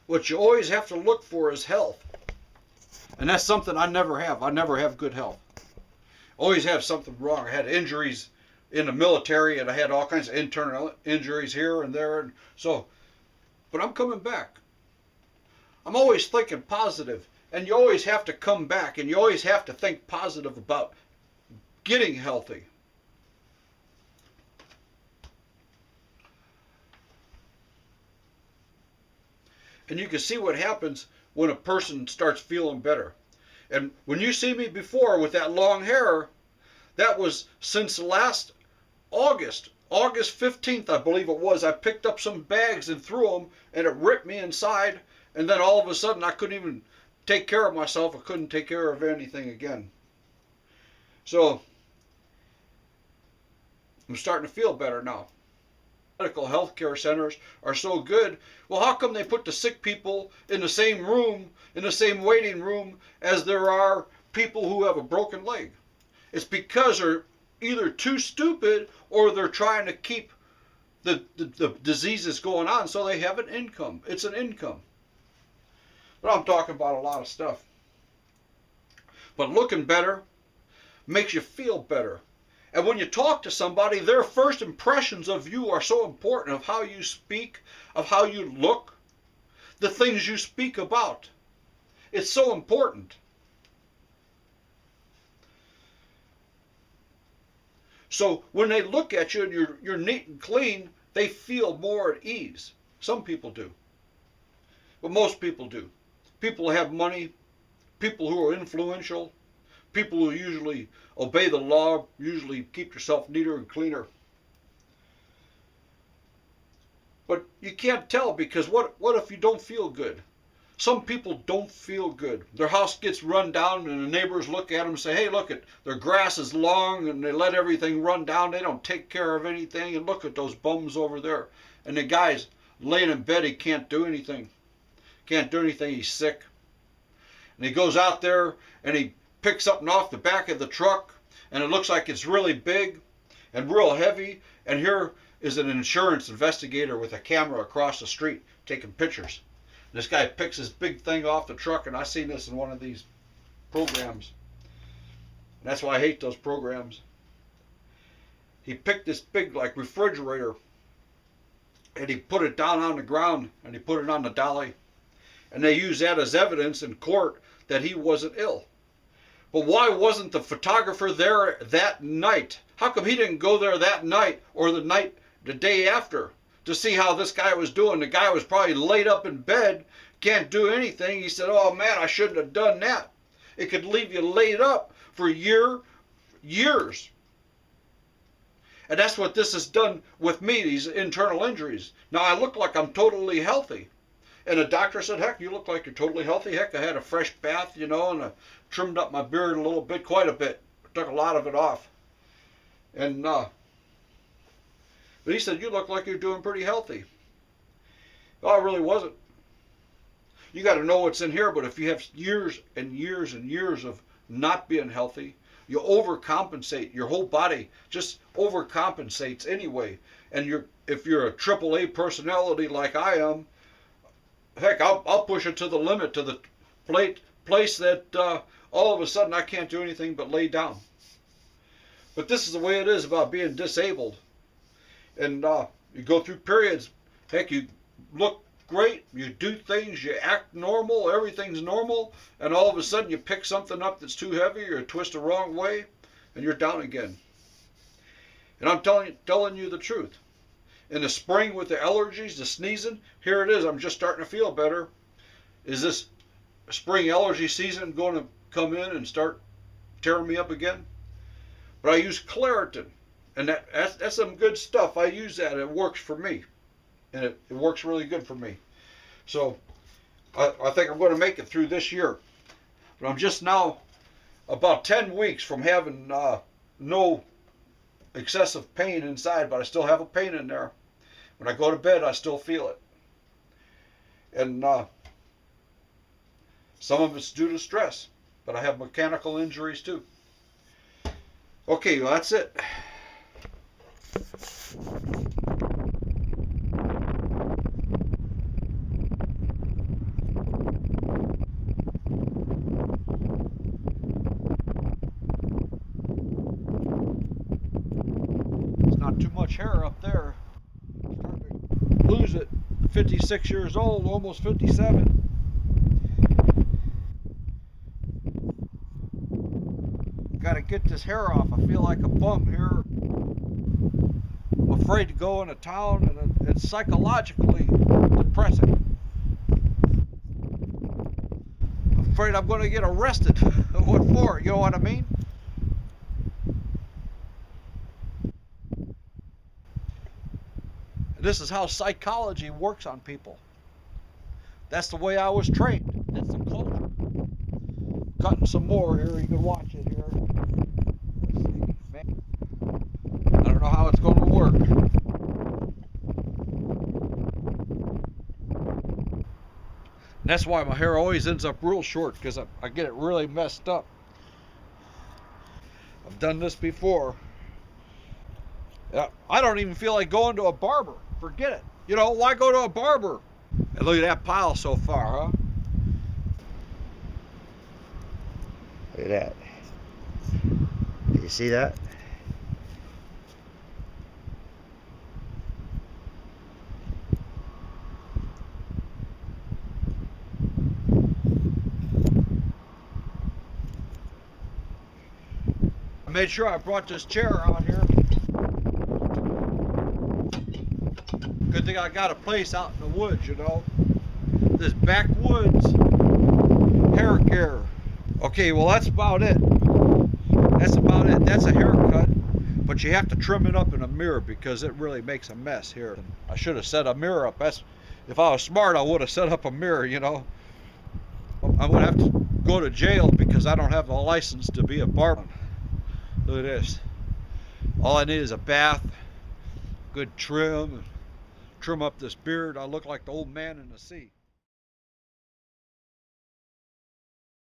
what you always have to look for is health. And that's something I never have. I never have good health. Always have something wrong. I had injuries in the military, and I had all kinds of internal injuries here and there. And so, but I'm coming back. I'm always thinking positive, and you always have to come back, and you always have to think positive about getting healthy. And you can see what happens when a person starts feeling better. And when you see me before with that long hair, that was since last August 15th, I believe it was. I picked up some bags and threw them, and it ripped me inside. And then all of a sudden, I couldn't even take care of myself. I couldn't take care of anything again. So, I'm starting to feel better now. Medical health care centers are so good. Well, how come they put the sick people in the same room, in the same waiting room, as there are people who have a broken leg? It's because they're either too stupid or they're trying to keep the diseases going on so they have an income. It's an income. But I'm talking about a lot of stuff. But looking better makes you feel better. And when you talk to somebody, their first impressions of you are so important, of how you speak, of how you look, the things you speak about. It's so important. So when they look at you and you're neat and clean, they feel more at ease. Some people do. But most people do. People who have money, people who are influential, people who usually obey the law, usually keep yourself neater and cleaner. But you can't tell, because what if you don't feel good? Some people don't feel good. Their house gets run down and the neighbors look at them and say, hey, look, their grass is long, and they let everything run down. They don't take care of anything, and look at those bums over there. And the guy's laying in bed, he can't do anything. Can't do anything, he's sick. And he goes out there and he picks something off the back of the truck, and it looks like it's really big and real heavy, and here is an insurance investigator with a camera across the street taking pictures. This guy picks this big thing off the truck, and I've seen this in one of these programs. And that's why I hate those programs. He picked this big, like, refrigerator, and he put it down on the ground, and he put it on the dolly. And they use that as evidence in court that he wasn't ill. But why wasn't the photographer there that night? How come he didn't go there that night or the day after to see how this guy was doing? The guy was probably laid up in bed, can't do anything. He said, oh man, I shouldn't have done that. It could leave you laid up for years. And that's what this has done with me, these internal injuries. Now I look like I'm totally healthy. And the doctor said, heck, you look like you're totally healthy. Heck, I had a fresh bath, you know, and I trimmed up my beard a little bit, quite a bit. Took a lot of it off. And, but he said, you look like you're doing pretty healthy. Well, I really wasn't. You got to know what's in here, but if you have years and years and years of not being healthy, you overcompensate. Your whole body just overcompensates anyway. And if you're a AAA personality like I am, heck, I'll push it to the limit, to the place that all of a sudden I can't do anything but lay down. But this is the way it is about being disabled. And you go through periods, heck, you look great, you do things, you act normal, everything's normal, and all of a sudden you pick something up that's too heavy or twist the wrong way, and you're down again. And I'm telling you the truth. In the spring with the allergies, the sneezing, here it is, I'm just starting to feel better. Is this spring allergy season going to come in and start tearing me up again? But I use Claritin, and that's some good stuff. I use that, it works for me. And it works really good for me. So I think I'm going to make it through this year. But I'm just now about 10 weeks from having no excessive pain inside, but I still have a pain in there. When I go to bed, I still feel it. And some of it's due to stress, but I have mechanical injuries too. Okay, well, that's it. much hair up there. Starting to lose it. 56 years old, almost 57. Gotta get this hair off. I feel like a bum here. I'm afraid to go into town, and it's psychologically depressing. I'm afraid I'm going to get arrested. What for? You know what I mean? This is how psychology works on people. That's the way I was trained. That's the culture. Cutting some more here. You can watch it here. Let's see. Man, I don't know how it's going to work. And that's why my hair always ends up real short, because I get it really messed up. I've done this before. I don't even feel like going to a barber. Forget it. You know, why go to a barber? And look at that pile so far, huh? Look at that. Can you see that? I made sure I brought this chair out here. Good thing I got a place out in the woods, you know. This backwoods hair care. Okay, well that's about it. That's about it. That's a haircut, but you have to trim it up in a mirror because it really makes a mess here. I should have set a mirror up. If I was smart, I would have set up a mirror, you know. I'm gonna have to go to jail because I don't have a license to be a barber. Look at this. All I need is a bath, good trim up this beard. I look like the old man in the sea.